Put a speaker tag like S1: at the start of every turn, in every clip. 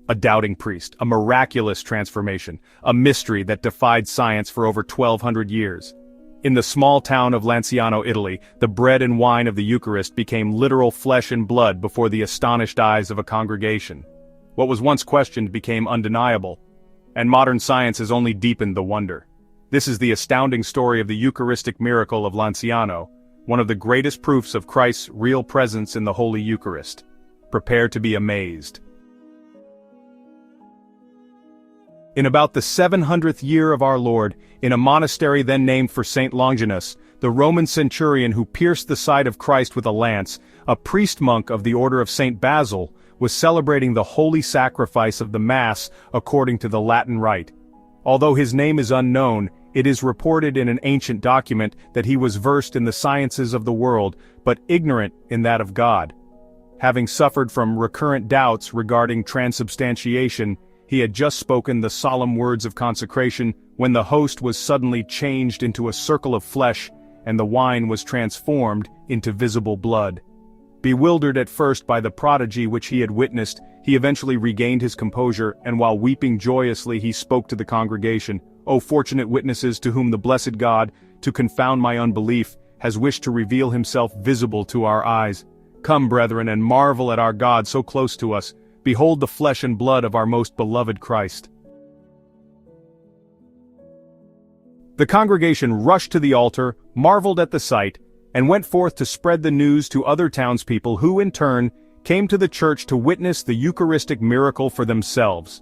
S1: A doubting priest, a miraculous transformation, a mystery that defied science for over 1,200 years. In the small town of Lanciano, Italy, the bread and wine of the Eucharist became literal flesh and blood before the astonished eyes of a congregation. What was once questioned became undeniable, and modern science has only deepened the wonder. This is the astounding story of the Eucharistic miracle of Lanciano, one of the greatest proofs of Christ's real presence in the Holy Eucharist. Prepare to be amazed. In about the 700th year of our Lord, in a monastery then named for Saint Longinus, the Roman centurion who pierced the side of Christ with a lance, a priest-monk of the order of Saint Basil, was celebrating the holy sacrifice of the Mass according to the Latin rite. Although his name is unknown, it is reported in an ancient document that he was versed in the sciences of the world, but ignorant in that of God. Having suffered from recurrent doubts regarding transubstantiation, he had just spoken the solemn words of consecration when the host was suddenly changed into a circle of flesh, and the wine was transformed into visible blood. Bewildered at first by the prodigy which he had witnessed, he eventually regained his composure, and while weeping joyously he spoke to the congregation, "O fortunate witnesses to whom the blessed God, to confound my unbelief, has wished to reveal himself visible to our eyes. Come, brethren, and marvel at our God so close to us. Behold the flesh and blood of our most beloved Christ." The congregation rushed to the altar, marveled at the sight, and went forth to spread the news to other townspeople who, in turn, came to the church to witness the Eucharistic miracle for themselves.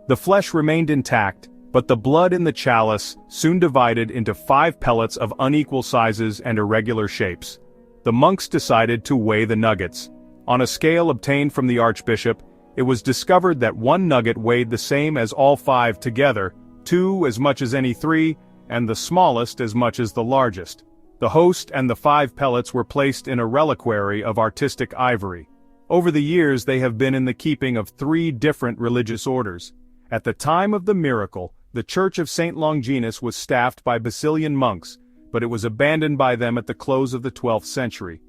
S1: The flesh remained intact, but the blood in the chalice soon divided into 5 pellets of unequal sizes and irregular shapes. The monks decided to weigh the nuggets. On a scale obtained from the archbishop, it was discovered that 1 nugget weighed the same as all 5 together, 2 as much as any 3, and the smallest as much as the largest. The host and the 5 pellets were placed in a reliquary of artistic ivory. Over the years they have been in the keeping of 3 different religious orders. At the time of the miracle, the Church of St. Longinus was staffed by Basilian monks, but it was abandoned by them at the close of the 12th century.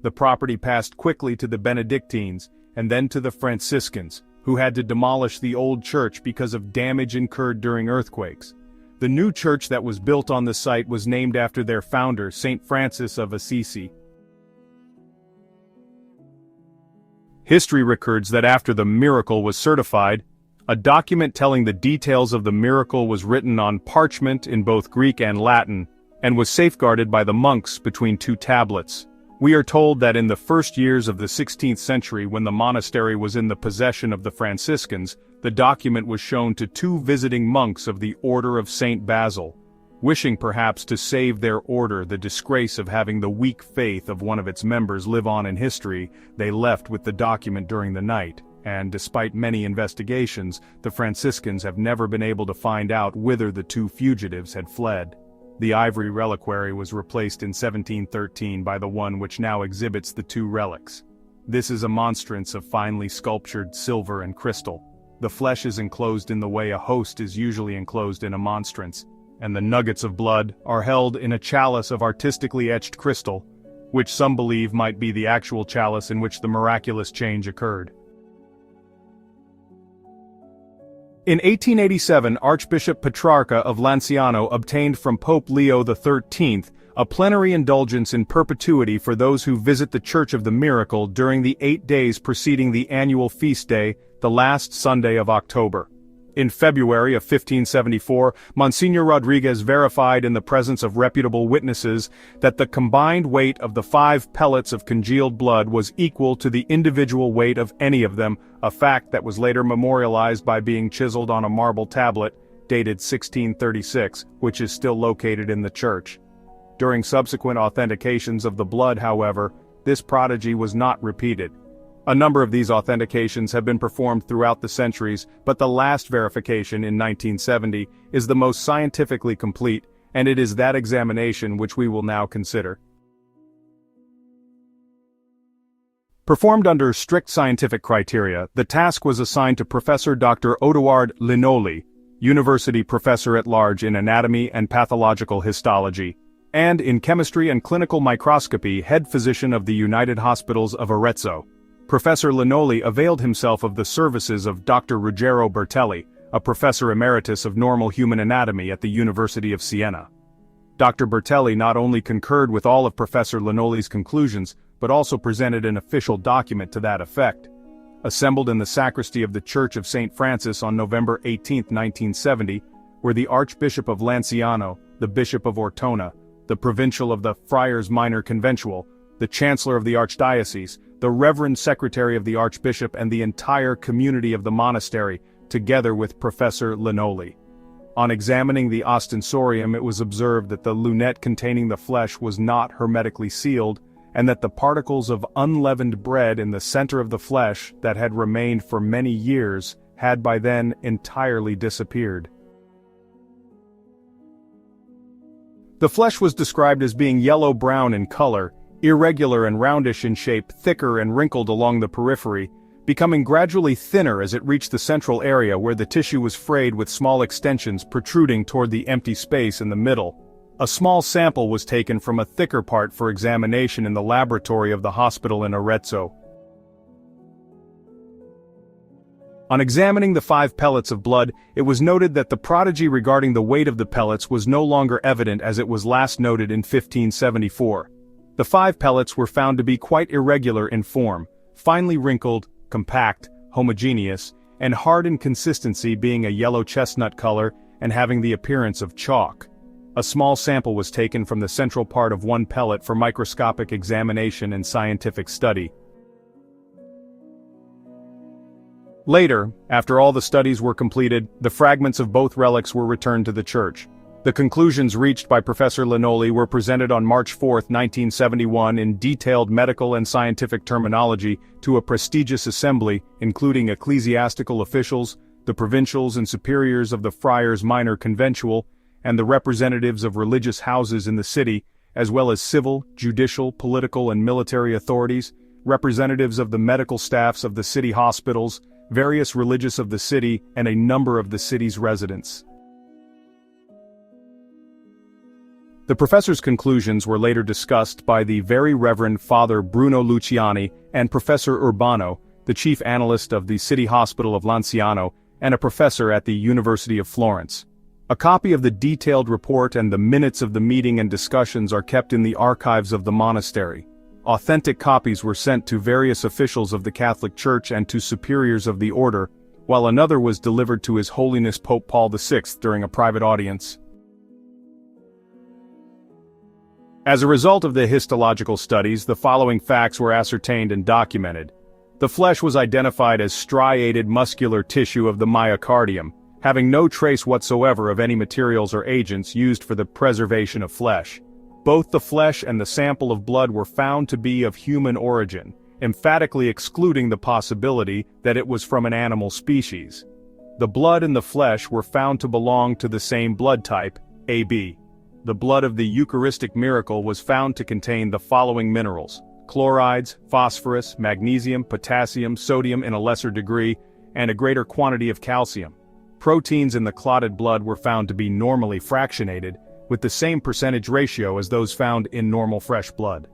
S1: The property passed quickly to the Benedictines, and then to the Franciscans, who had to demolish the old church because of damage incurred during earthquakes. The new church that was built on the site was named after their founder, Saint Francis of Assisi. History records that after the miracle was certified, a document telling the details of the miracle was written on parchment in both Greek and Latin, and was safeguarded by the monks between 2 tablets. We are told that in the first years of the 16th century, when the monastery was in the possession of the Franciscans, the document was shown to 2 visiting monks of the Order of Saint Basil. Wishing perhaps to save their order the disgrace of having the weak faith of one of its members live on in history, they left with the document during the night, and despite many investigations, the Franciscans have never been able to find out whither the 2 fugitives had fled. The ivory reliquary was replaced in 1713 by the one which now exhibits the 2 relics. This is a monstrance of finely sculptured silver and crystal. The flesh is enclosed in the way a host is usually enclosed in a monstrance, and the nuggets of blood are held in a chalice of artistically etched crystal, which some believe might be the actual chalice in which the miraculous change occurred. In 1887, Archbishop Petrarca of Lanciano obtained from Pope Leo XIII a plenary indulgence in perpetuity for those who visit the Church of the Miracle during the 8 days preceding the annual feast day, the last Sunday of October. In February of 1574, Monsignor Rodriguez verified in the presence of reputable witnesses that the combined weight of the 5 pellets of congealed blood was equal to the individual weight of any of them, a fact that was later memorialized by being chiseled on a marble tablet, dated 1636, which is still located in the church. During subsequent authentications of the blood, however, this prodigy was not repeated. A number of these authentications have been performed throughout the centuries, but the last verification in 1970 is the most scientifically complete, and it is that examination which we will now consider. Performed under strict scientific criteria, the task was assigned to Professor Dr. Odoard Linoli, University Professor at Large in Anatomy and Pathological Histology, and in Chemistry and Clinical Microscopy, Head Physician of the United Hospitals of Arezzo. Professor Linoli availed himself of the services of Dr. Ruggero Bertelli, a professor emeritus of normal human anatomy at the University of Siena. Dr. Bertelli not only concurred with all of Professor Linoli's conclusions, but also presented an official document to that effect. Assembled in the sacristy of the Church of St. Francis on November 18, 1970, were the Archbishop of Lanciano, the Bishop of Ortona, the Provincial of the Friars Minor Conventual, the Chancellor of the Archdiocese, the Reverend Secretary of the Archbishop and the entire community of the monastery, together with Professor Linoli. On examining the ostensorium, it was observed that the lunette containing the flesh was not hermetically sealed, and that the particles of unleavened bread in the center of the flesh that had remained for many years had by then entirely disappeared. The flesh was described as being yellow-brown in color, irregular and roundish in shape, thicker and wrinkled along the periphery, becoming gradually thinner as it reached the central area where the tissue was frayed with small extensions protruding toward the empty space in the middle. A small sample was taken from a thicker part for examination in the laboratory of the hospital in Arezzo. On examining the 5 pellets of blood, it was noted that the prodigy regarding the weight of the pellets was no longer evident as it was last noted in 1574. The 5 pellets were found to be quite irregular in form, finely wrinkled, compact, homogeneous, and hard in consistency, being a yellow chestnut color and having the appearance of chalk. A small sample was taken from the central part of one pellet for microscopic examination and scientific study. Later, after all the studies were completed, the fragments of both relics were returned to the church. The conclusions reached by Professor Linoli were presented on March 4, 1971 in detailed medical and scientific terminology to a prestigious assembly, including ecclesiastical officials, the provincials and superiors of the Friars Minor Conventual, and the representatives of religious houses in the city, as well as civil, judicial, political and military authorities, representatives of the medical staffs of the city hospitals, various religious of the city, and a number of the city's residents. The professor's conclusions were later discussed by the Very Reverend Father Bruno Luciani and Professor Urbano, the chief analyst of the City Hospital of Lanciano and a professor at the University of Florence. A copy of the detailed report and the minutes of the meeting and discussions are kept in the archives of the monastery. Authentic copies were sent to various officials of the Catholic Church and to superiors of the order, while another was delivered to His Holiness Pope Paul VI during a private audience. As a result of the histological studies, the following facts were ascertained and documented. The flesh was identified as striated muscular tissue of the myocardium, having no trace whatsoever of any materials or agents used for the preservation of flesh. Both the flesh and the sample of blood were found to be of human origin, emphatically excluding the possibility that it was from an animal species. The blood and the flesh were found to belong to the same blood type, AB. The blood of the Eucharistic miracle was found to contain the following minerals: chlorides, phosphorus, magnesium, potassium, sodium in a lesser degree, and a greater quantity of calcium. Proteins in the clotted blood were found to be normally fractionated, with the same percentage ratio as those found in normal fresh blood.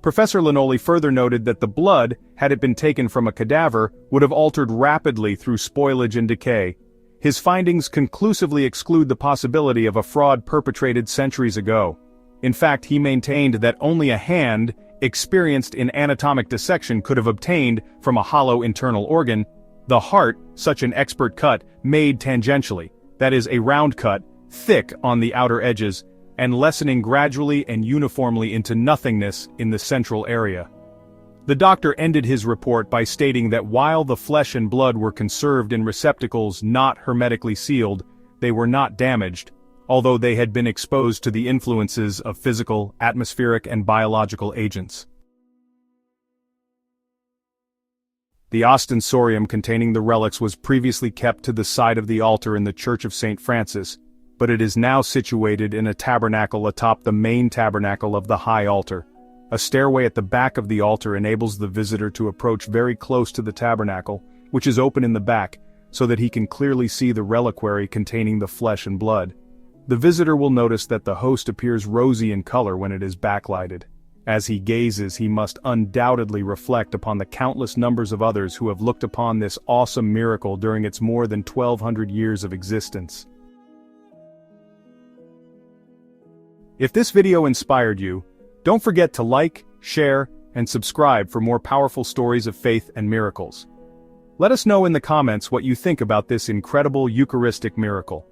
S1: Professor Linoli further noted that the blood, had it been taken from a cadaver, would have altered rapidly through spoilage and decay. His findings conclusively exclude the possibility of a fraud perpetrated centuries ago. In fact, he maintained that only a hand, experienced in anatomic dissection, could have obtained, from a hollow internal organ, the heart, such an expert cut, made tangentially, that is, a round cut, thick on the outer edges, and lessening gradually and uniformly into nothingness in the central area. The doctor ended his report by stating that while the flesh and blood were conserved in receptacles not hermetically sealed, they were not damaged, although they had been exposed to the influences of physical, atmospheric, and biological agents. The ostensorium containing the relics was previously kept to the side of the altar in the Church of St. Francis, but it is now situated in a tabernacle atop the main tabernacle of the high altar. A stairway at the back of the altar enables the visitor to approach very close to the tabernacle, which is open in the back, so that he can clearly see the reliquary containing the flesh and blood. The visitor will notice that the host appears rosy in color when it is backlighted. As he gazes, he must undoubtedly reflect upon the countless numbers of others who have looked upon this awesome miracle during its more than 1,200 years of existence. If this video inspired you, don't forget to like, share, and subscribe for more powerful stories of faith and miracles. Let us know in the comments what you think about this incredible Eucharistic miracle.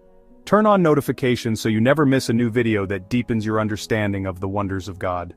S1: Turn on notifications so you never miss a new video that deepens your understanding of the wonders of God.